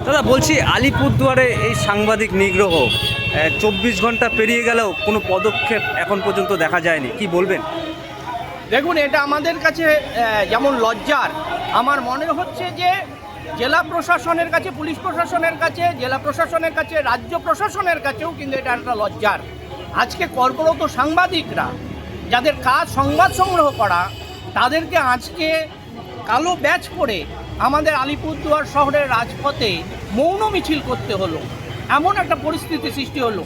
দাদা বলছি, আলিপুরদুয়ারে এই সাংবাদিক নিগ্রহ 24 ঘন্টা পেরিয়ে গেলেও কোনো পদক্ষেপ এখন পর্যন্ত দেখা যায়নি, কি বলবেন? দেখুন, এটা আমাদের কাছে যেমন লজ্জার, আমার মনে হচ্ছে যে জেলা প্রশাসনের কাছে, পুলিশ প্রশাসনের কাছে, জেলা প্রশাসনের কাছে, রাজ্য প্রশাসনের কাছেও কিন্তু এটা একটা লজ্জার। আজকে কর্মরত সাংবাদিকরা, যাদের কাজ সংবাদ সংগ্রহ করা, তাদেরকে আজকে কালো ব্যাচ পরে আমাদের আলিপুরদুয়ার শহরের রাজপথে মৌন মিছিল করতে হলো, এমন একটা পরিস্থিতি সৃষ্টি হলো।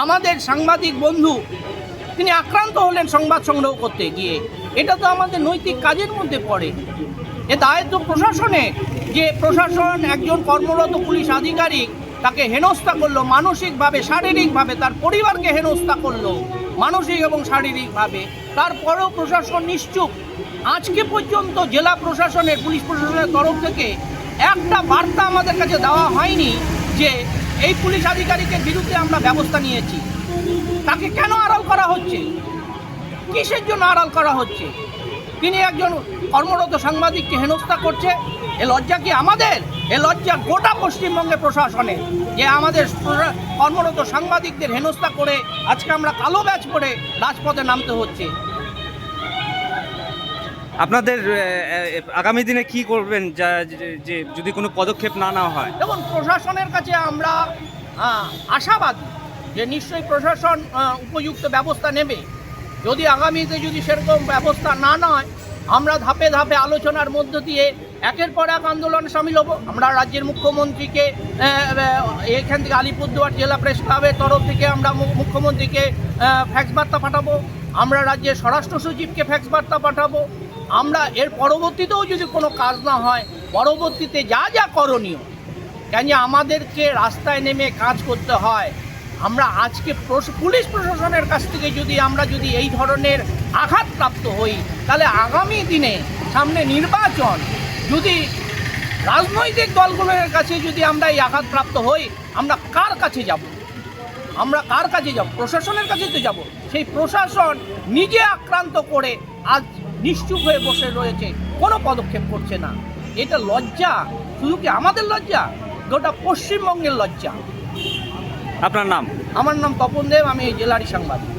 আমাদের সাংবাদিক বন্ধু তিনি আক্রান্ত হলেন সংবাদ সংগ্রহ করতে গিয়ে। এটা তো আমাদের নৈতিক কাজের মধ্যে পড়ে। এ দায়িত্ব প্রশাসনের, যে প্রশাসন একজন কর্মরত পুলিশ আধিকারিক তাকে হেনস্থা করলো মানসিকভাবে, শারীরিকভাবে, তার পরিবারকে হেনস্থা করলো মানসিক এবং শারীরিকভাবে, তারপরেও প্রশাসন নিশ্চুপ। আজকে পর্যন্ত জেলা প্রশাসনের, পুলিশ প্রশাসনের তরফ থেকে একটা বার্তা আমাদের কাছে দেওয়া হয়নি যে এই পুলিশ আধিকারিকের বিরুদ্ধে আমরা ব্যবস্থা নিয়েছি। তাকে কেন আড়াল করা হচ্ছে? কিসের জন্য আড়াল করা হচ্ছে? তিনি একজন কর্মরত সাংবাদিককে হেনস্থা করছে। এ লজ্জা কি আমাদের? এ লজ্জা গোটা পশ্চিমবঙ্গের প্রশাসনের, যে আমাদের কর্মরত সাংবাদিকদের হেনস্থা করে আজকে আমরা কালো ব্যাচ পরে রাজপথে নামতে হচ্ছে। আপনাদের আগামী দিনে কি করবেন যে যদি কোনো পদক্ষেপ না নেওয়া হয়? দেখুন, প্রশাসনের কাছে আমরা আশাবাদী যে নিশ্চয়ই প্রশাসন উপযুক্ত ব্যবস্থা নেবে। যদি আগামীতে যদি সেরকম ব্যবস্থা না নেয়, আমরা ধাপে ধাপে আলোচনার মধ্য দিয়ে একের পর এক আন্দোলনে সামিল হব। আমরা রাজ্যের মুখ্যমন্ত্রীকে, এখান থেকে আলিপুরদুয়ার জেলা প্রেস ক্লাবের তরফ থেকে আমরা মুখ্যমন্ত্রীকে ফ্যাক্স বার্তা পাঠাবো। আমরা রাজ্যের স্বরাষ্ট্র সচিবকে ফ্যাক্স বার্তা পাঠাবো। আমরা এর পরবর্তীতেও যদি কোনো কাজ না হয়, পরবর্তীতে যা যা করণীয়, কেন আমাদেরকে রাস্তায় নেমে কাজ করতে হয়। আমরা আজকে পুলিশ প্রশাসনের কাছ থেকে আমরা যদি এই ধরনের আঘাতপ্রাপ্ত হই, তাহলে আগামী দিনে সামনে নির্বাচন, যদি রাজনৈতিক দলগুলোর কাছে যদি আমরা এই আঘাতপ্রাপ্ত হই, আমরা কার কাছে যাব? আমরা কার কাছে যাব? প্রশাসনের কাছে তো যাব। সেই প্রশাসন নিজে আক্রান্ত করে আজ নিশ্চুপ হয়ে বসে রয়েছে, কোনো পদক্ষেপ করছে না। এটা লজ্জা। শুধু কি আমাদের লজ্জা? গোটা পশ্চিমবঙ্গের লজ্জা। আপনার নাম? আমার নাম তপন দেব, আমি জেলারই সাংবাদিক।